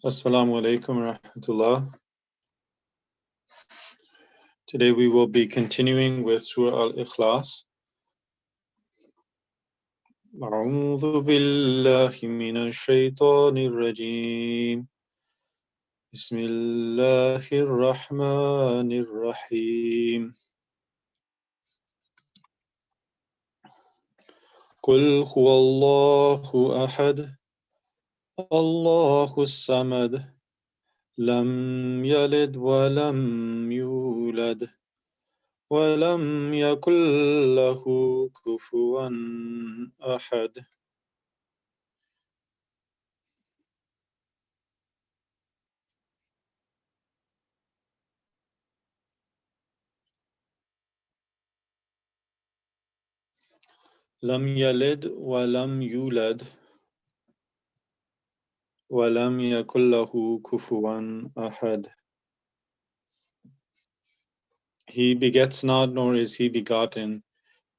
Assalamu alaikum wa rahmatullah. Today we will be continuing with Surah Al-Ikhlas. أعوذ بالله من الشيطان الرجيم. بسم الله الرحمن الرحيم. قل هو الله أحد الله الصمد لم يلد ولم يولد ولم يكن له كفوا أحد. لم يلد ولم يولد ولم يكن له كفوا أحد. He begets not, nor is he begotten.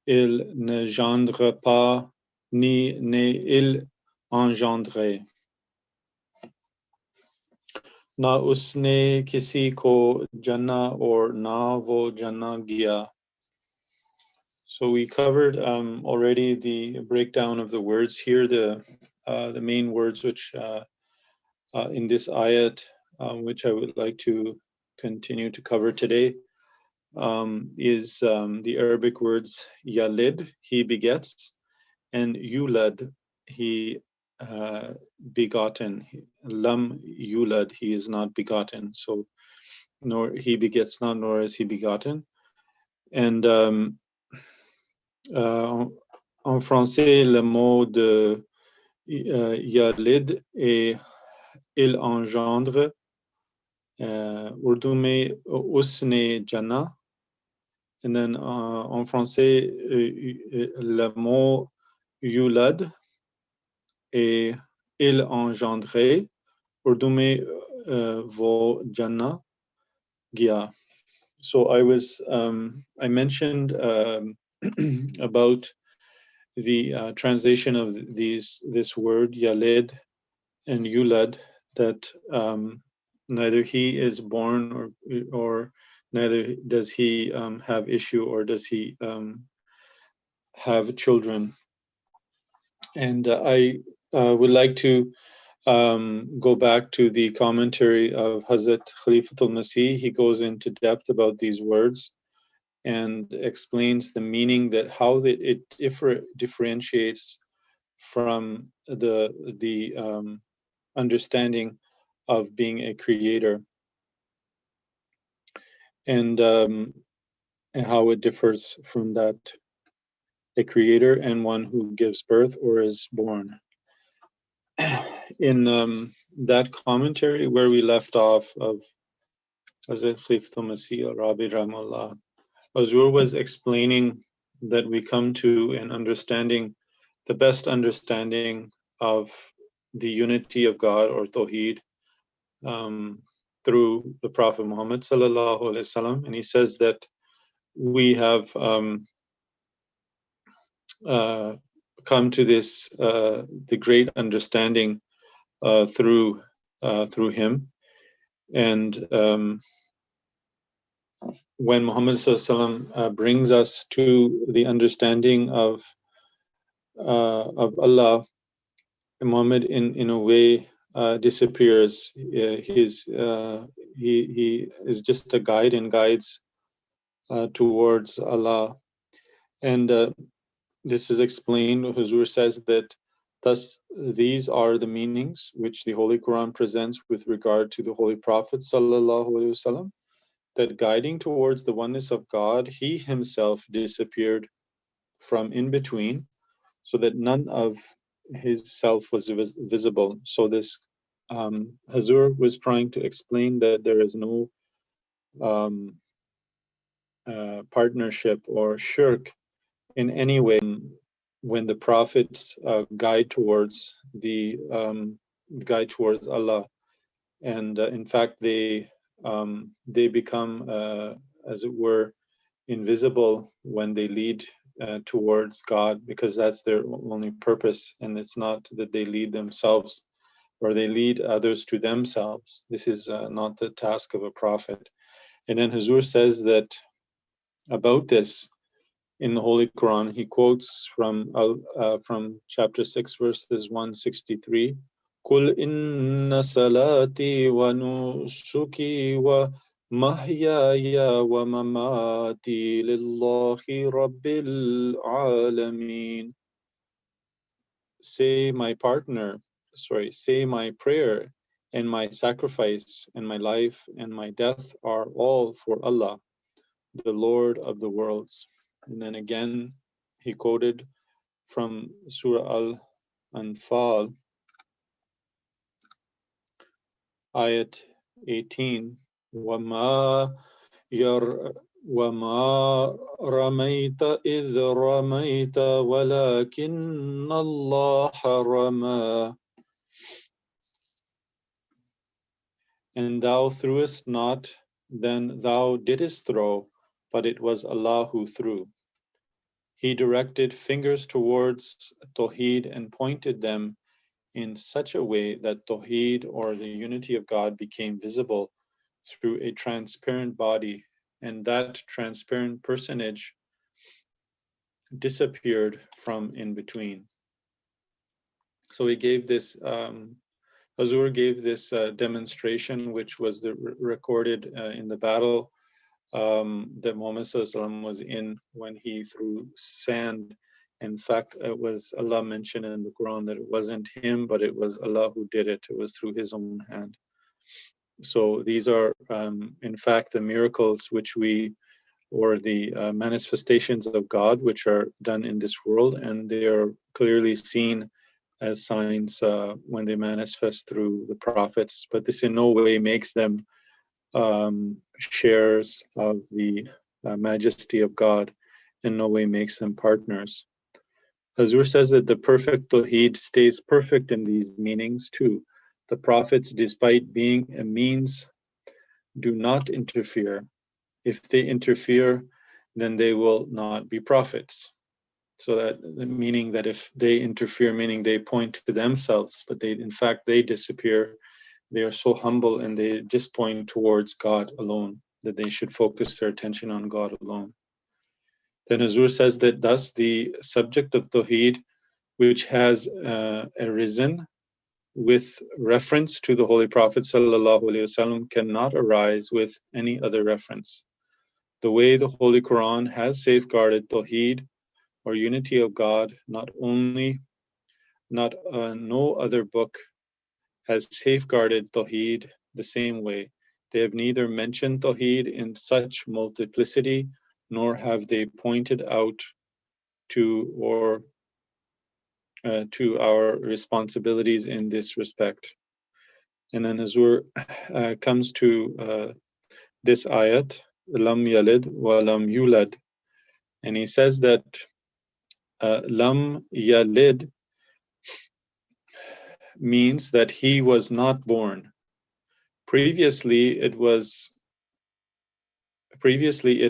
Il ne gendre pas, ni n'est-il engendré. Na usne kisi ko jana or na vo jana gya. So we covered already the breakdown of the words here, the main words which in this ayat, which I would like to continue to cover today, is the Arabic words yalid, he begets, and yulad, he begotten. Lam yulad, he is not begotten. So nor he begets not, nor is he begotten. And en français, le mot de yalid est il engendre. Urdu में उसने जना. And then en français, le mot yulad est il engendré. Urdu में वो जना gya. So I mentioned about the translation of this word yalid and yulad, that neither he is born or neither does he have issue or does he have children. And I would like to go back to the commentary of Hazrat Khalifatul Masih. He goes into depth about these words and explains the meaning, that how it differentiates from the understanding of being a creator, and how it differs from that, a creator and one who gives birth or is born. In that commentary where we left off of Hazrat Khalifatul Masih al-Rabi Rahimahullah, Hazur was explaining that we come to an understanding, the best understanding of the unity of God or Tawheed, through the Prophet Muhammad sallallahu alaihi wasallam, and he says that we have come to this the great understanding through him, and when Muhammad sallallahu alaihi wasallam brings us to the understanding of Allah, Muhammad in a way disappears. He is just a guide and guides towards Allah. And this is explained. Huzur says that thus these are the meanings which the Holy Quran presents with regard to the Holy Prophet sallallahu alaihi wasallam, that guiding towards the oneness of God, he himself disappeared from in between, so that none of his self was visible. So this Hazur was trying to explain that there is no partnership or shirk in any way when the prophets guide towards Allah, and in fact they become as it were invisible when they lead towards God, because that's their only purpose, and it's not that they lead themselves or they lead others to themselves. This is not the task of a prophet. And then Huzur says that about this in the Holy Quran, he quotes from chapter 6, verses 163. Qul inna salati wa nusuki wa mahyaya wa mamati lillahi rabbil alameen. Say my prayer and my sacrifice and my life and my death are all for Allah, the Lord of the worlds. And then again, he quoted from Surah Al-Anfal, ayat 18, وَمَا رَمَيْتَ إِذْ رَمَيْتَ وَلَكِنَّ اللَّهَ رَمَى. And thou threwest not, then thou didst throw, but it was Allah who threw. He directed fingers towards Tawheed and pointed them in such a way that Tawheed, or the unity of God, became visible through a transparent body, and that transparent personage disappeared from in between. So he gave this, Huzur gave this demonstration, which was recorded in the battle that Muhammad ﷺ was in when he threw sand. In fact, it was Allah mentioned in the Quran that it wasn't him, but it was Allah who did it. It was through his own hand. So these are, in fact, the miracles or the manifestations of God, which are done in this world, and they are clearly seen as signs when they manifest through the prophets. But this in no way makes them shares of the majesty of God, in no way makes them partners. Huzur says that the perfect Tawheed stays perfect in these meanings too. The prophets, despite being a means, do not interfere. If they interfere, then they will not be prophets. So that meaning that if they interfere, meaning they point to themselves, but in fact they disappear. They are so humble and they just point towards God alone, that they should focus their attention on God alone. Then Huzur says that thus the subject of Tawheed, which has arisen with reference to the Holy Prophet ﷺ, cannot arise with any other reference. The way the Holy Quran has safeguarded Tawheed, or unity of God, no other book has safeguarded Tawheed the same way. They have neither mentioned Tawheed in such multiplicity, nor have they pointed out to our responsibilities in this respect. And then Huzur comes to this ayat, Lam Yalid wa Lam Yulad, and he says that Lam Yalid means that he was not born. Previously, it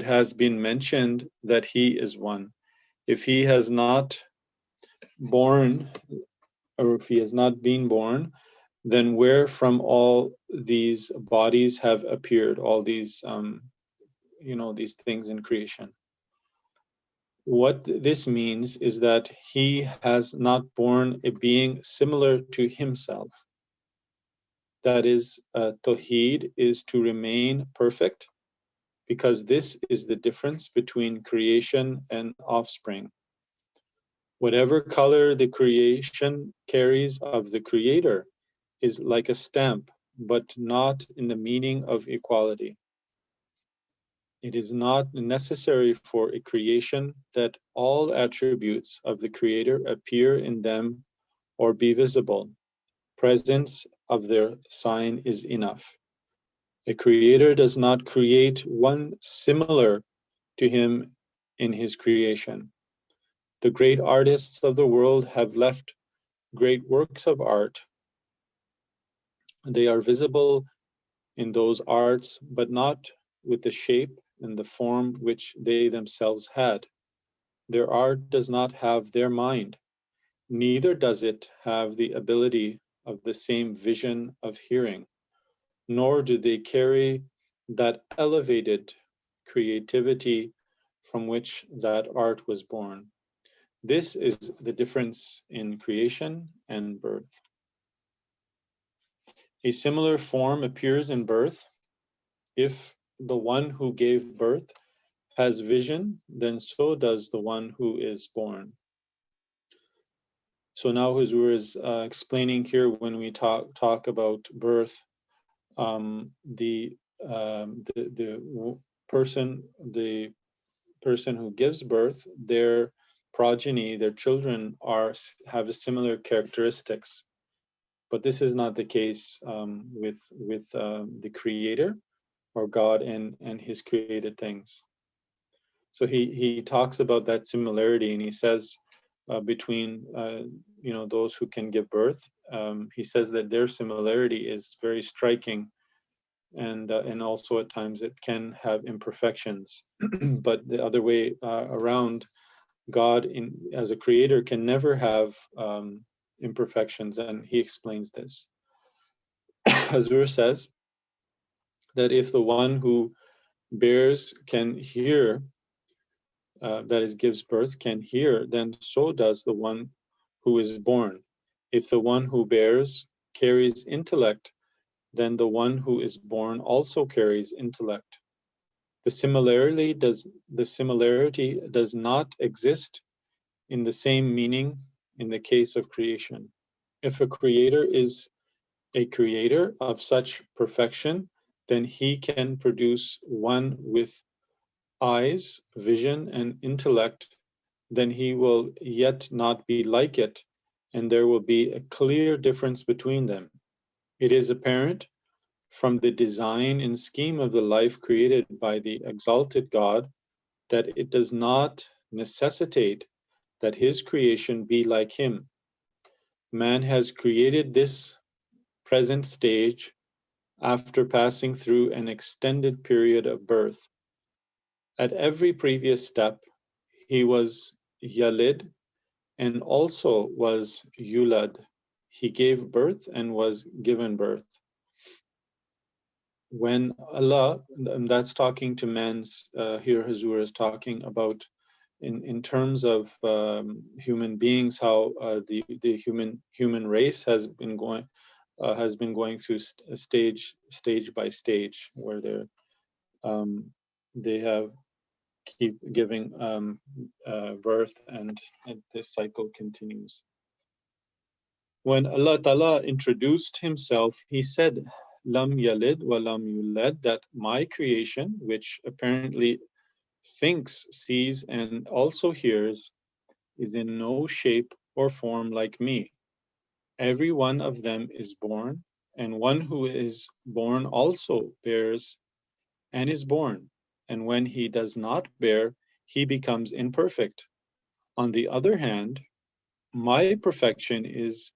has been mentioned that he is one. If he has not born, or if he has not been born, then where from all these bodies have appeared, all these these things in creation? What this means is that he has not born a being similar to himself. That is, Tawheed is to remain perfect, because this is the difference between creation and offspring. Whatever color the creation carries of the Creator is like a stamp, but not in the meaning of equality. It is not necessary for a creation that all attributes of the Creator appear in them or be visible. Presence of their sign is enough. A creator does not create one similar to him in his creation. The great artists of the world have left great works of art. They are visible in those arts, but not with the shape and the form which they themselves had. Their art does not have their mind, neither does it have the ability of the same vision of hearing, nor do they carry that elevated creativity from which that art was born. This is the difference in creation and birth. A similar form appears in birth. If the one who gave birth has vision, then so does the one who is born. So now Huzur is explaining here when we talk about birth, the person who gives birth, their progeny, their children have similar characteristics. But this is not the case with the Creator or God and His created things. So he talks about that similarity, and he says between those who can give birth, he says that their similarity is very striking, and also at times it can have imperfections. But the other way around, God as a creator can never have imperfections, and he explains this. Hazur says that if the one who bears can hear, that is, gives birth, can hear, then so does the one who is born. If the one who bears carries intellect, then the one who is born also carries intellect. The similarity does not exist in the same meaning in the case of creation. If a creator is a creator of such perfection, then he can produce one with eyes, vision, and intellect, then he will yet not be like it, and there will be a clear difference between them. It is apparent from the design and scheme of the life created by the exalted God that it does not necessitate that his creation be like him. Man has created this present stage after passing through an extended period of birth. At every previous step, he was Yalid and also was Yulad. He gave birth and was given birth. When Allah, and that's talking to man's, here Hazur is talking about in terms of human beings, how the human race has been going through stage by stage, where they have keep giving birth, and this cycle continues. When Allah Ta'ala introduced himself, he said, Lam yalid wa lam yulad, that my creation, which apparently thinks, sees, and also hears, is in no shape or form like me. Every one of them is born, and one who is born also bears and is born. And when he does not bear, he becomes imperfect. On the other hand, my perfection is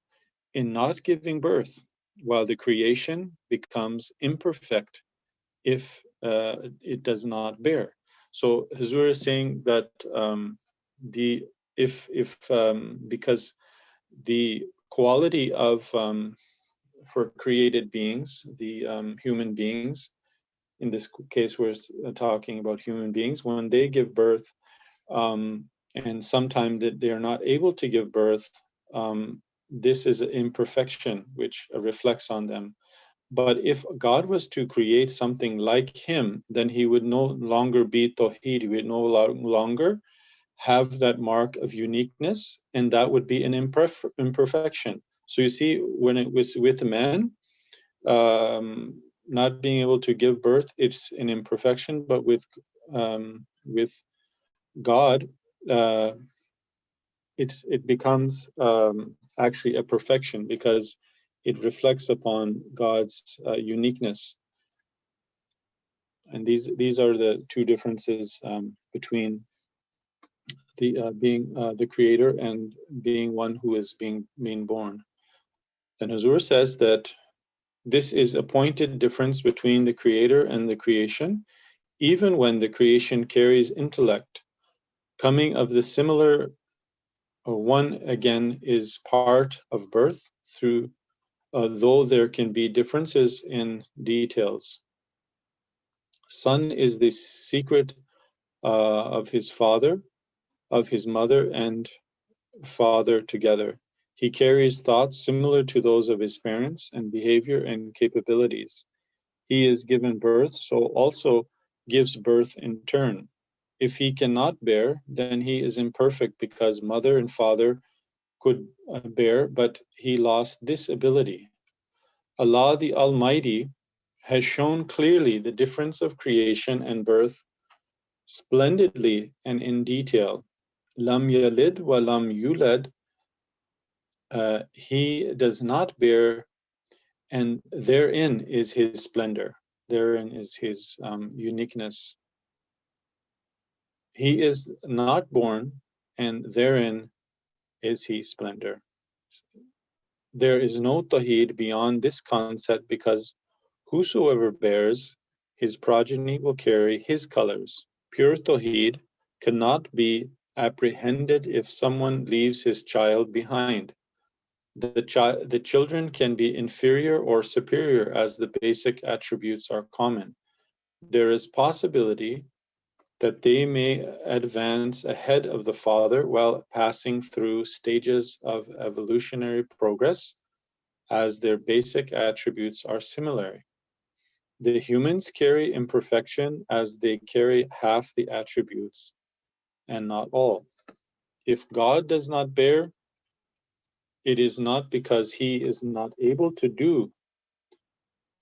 in not giving birth, while the creation becomes imperfect if it does not bear. So Hazur is saying that because the quality of for created beings, the human beings, in this case we're talking about human beings, when they give birth, and sometimes that they are not able to give birth, this is an imperfection which reflects on them. But if God was to create something like him, then he would no longer be Tawheed, he would no longer have that mark of uniqueness, and that would be an imperfection. So you see, when it was with man, not being able to give birth, it's an imperfection, but with God, it becomes actually a perfection, because it reflects upon God's uniqueness. And these are the two differences between the being the creator and being one who is being born. And Hazur says that this is a pointed difference between the creator and the creation, even when the creation carries intellect. Coming of the similar one again is part of birth through though there can be differences in details. Son is the secret of his father, of his mother and father together. He carries thoughts similar to those of his parents and behavior and capabilities. He is given birth, so also gives birth in turn. If he cannot bear, then he is imperfect because mother and father could bear, but he lost this ability. Allah the Almighty has shown clearly the difference of creation and birth splendidly and in detail. Lam yalid wa lam yulad, he does not bear, and therein is his splendor, therein is his uniqueness. He is not born, and therein is his splendor. There is no Tawheed beyond this concept because whosoever bears, his progeny will carry his colors. Pure Tawheed cannot be apprehended if someone leaves his child behind. The children can be inferior or superior as the basic attributes are common. There is possibility that they may advance ahead of the father while passing through stages of evolutionary progress, as their basic attributes are similar. The humans carry imperfection as they carry half the attributes, and not all. If God does not bear, it is not because he is not able to do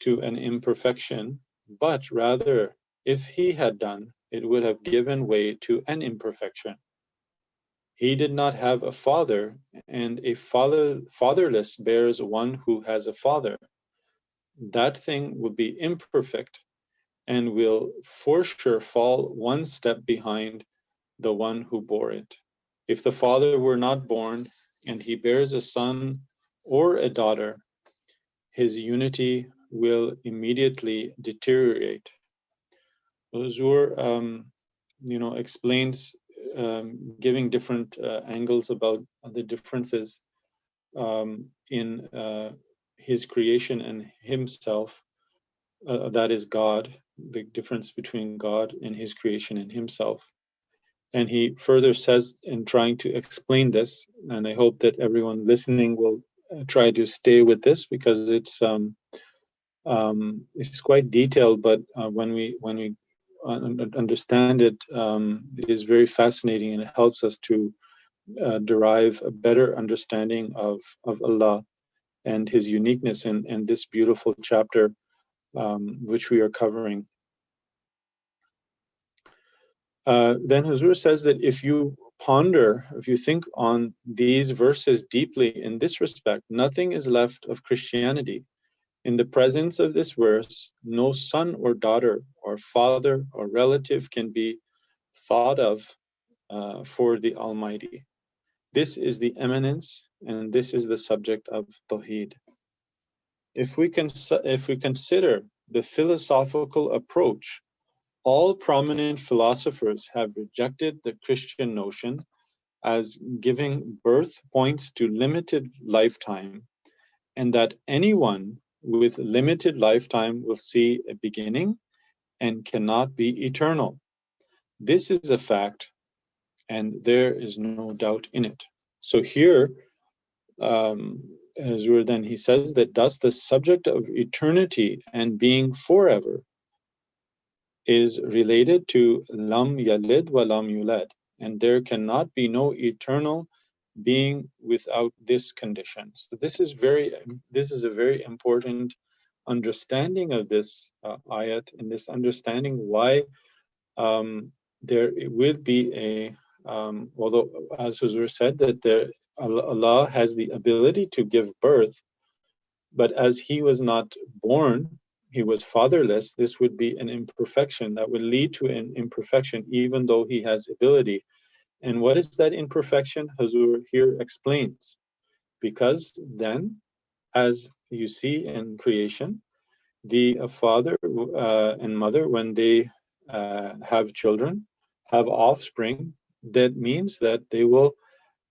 to an imperfection, but rather, if he had done, it would have given way to an imperfection. He did not have a father, and a fatherless bears one who has a father. That thing will be imperfect and will for sure fall one step behind the one who bore it. If the father were not born and he bears a son or a daughter, his unity will immediately deteriorate. Huzur, explains, giving different angles about the differences in his creation and himself. That is God, the difference between God and his creation and himself. And he further says, in trying to explain this, and I hope that everyone listening will try to stay with this because it's quite detailed, but when we understand it, it is very fascinating, and it helps us to derive a better understanding of Allah and his uniqueness in this beautiful chapter which we are covering. Then Huzur says that if you ponder, if you think on these verses deeply in this respect, nothing is left of Christianity. In the presence of this verse, no son or daughter or father or relative can be thought of for the Almighty. This is the eminence, and this is the subject of Tawheed. If we consider the philosophical approach, all prominent philosophers have rejected the Christian notion as giving birth points to limited lifetime, and that anyone with limited lifetime will see a beginning and cannot be eternal. This is a fact, and there is no doubt in it. So here, Huzur then he says that thus the subject of eternity and being forever is related to lam yalid wa lam yulad, and there cannot be no eternal being without this condition. So this is a very important understanding of this ayat, and this understanding why there will be a although, as Huzur said, that Allah has the ability to give birth, but as he was not born, he was fatherless, this would be an imperfection that would lead to an imperfection even though he has ability. And what is that imperfection? Huzur here explains. Because then, as you see in creation, the father and mother, when they have children, have offspring, that means that they will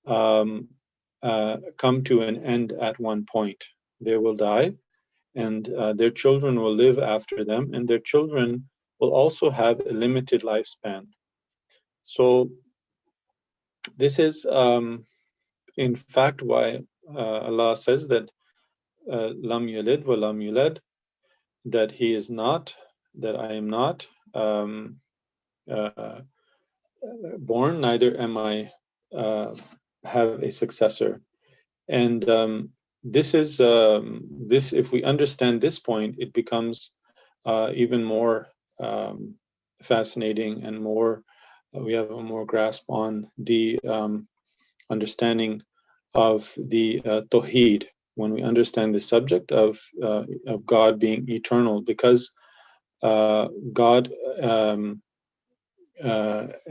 come to an end at one point. they will die, and their children will live after them, and their children will also have a limited lifespan. So this is in fact why Allah says that lam yalid wa lam yulad, that he is not, that I am not born, neither am I have a successor. And this is this, if we understand this point, it becomes even more fascinating, and more we have a more grasp on the understanding of the Tawheed, when we understand the subject of God being eternal, because God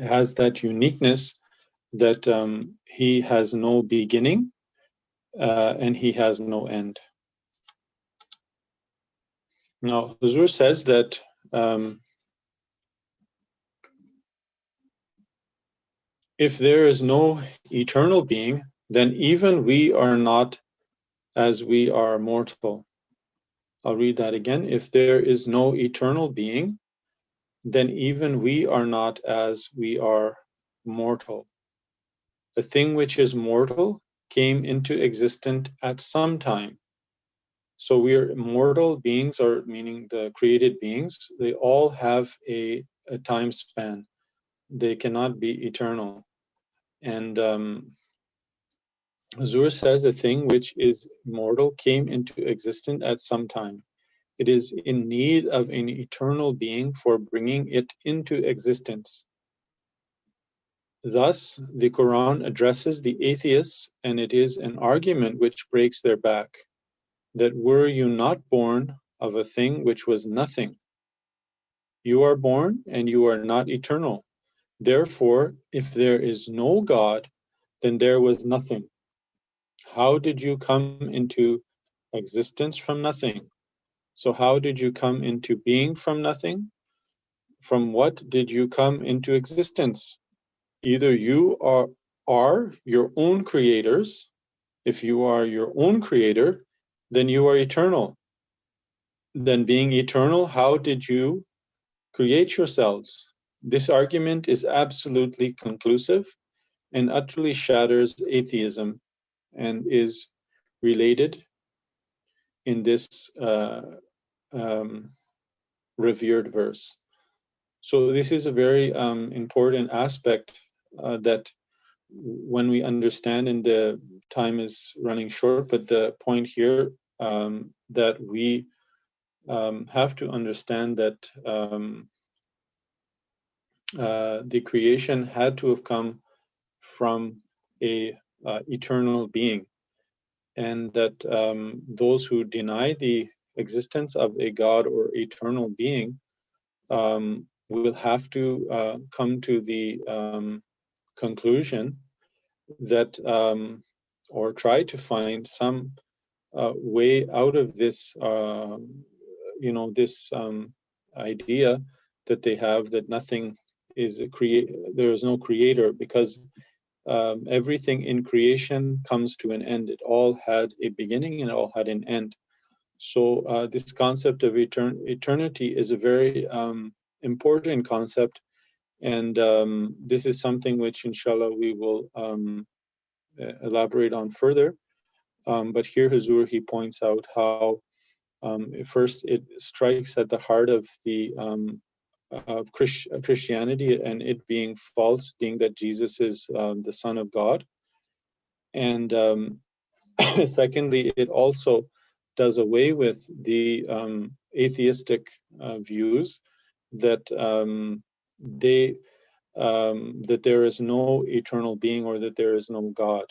has that uniqueness that he has no beginning and he has no end. Now, Huzur says that if there is no eternal being, then even we are not as we are mortal. I'll read that again. If there is no eternal being, then even we are not as we are mortal. A thing which is mortal came into existence at some time. So we are mortal beings, or meaning the created beings, they all have a time span. They cannot be eternal. And Huzur says a thing which is mortal came into existence at some time. It is in need of an eternal being for bringing it into existence. Thus, the Quran addresses the atheists, and it is an argument which breaks their back, that were you not born of a thing which was nothing, you are born and you are not eternal. Therefore, if there is no God, then there was nothing. How did you come into existence from nothing? So how did you come into being from nothing? From what did you come into existence? Either you are your own creators. If you are your own creator, then you are eternal. Then being eternal, how did you create yourselves? This argument is absolutely conclusive and utterly shatters atheism, and is related in this revered verse. So this is a very important aspect that when we understand, and the time is running short, but the point here that we have to understand that the creation had to have come from a eternal being, and that those who deny the existence of a God or eternal being will have to come to the conclusion that or try to find some way out of this this idea that they have, that nothing is there is no creator, because everything in creation comes to an end. It all had a beginning and it all had an end. So this concept of eternity is a very important concept, and this is something which inshallah we will elaborate on further. But here Huzur, he points out how first it strikes at the heart of the of Christianity, and it being false, being that Jesus is the Son of God. And secondly, it also does away with the atheistic views that that there is no eternal being, or that there is no God.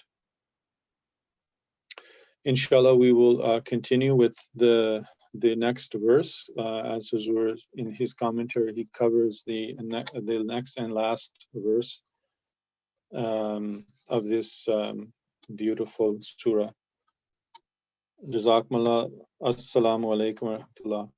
Inshallah, we will continue with the next verse. As Huzur, in his commentary, he covers the next and last verse of this beautiful surah. Jazakumullah. Assalamu alaikum wa rahmatullah.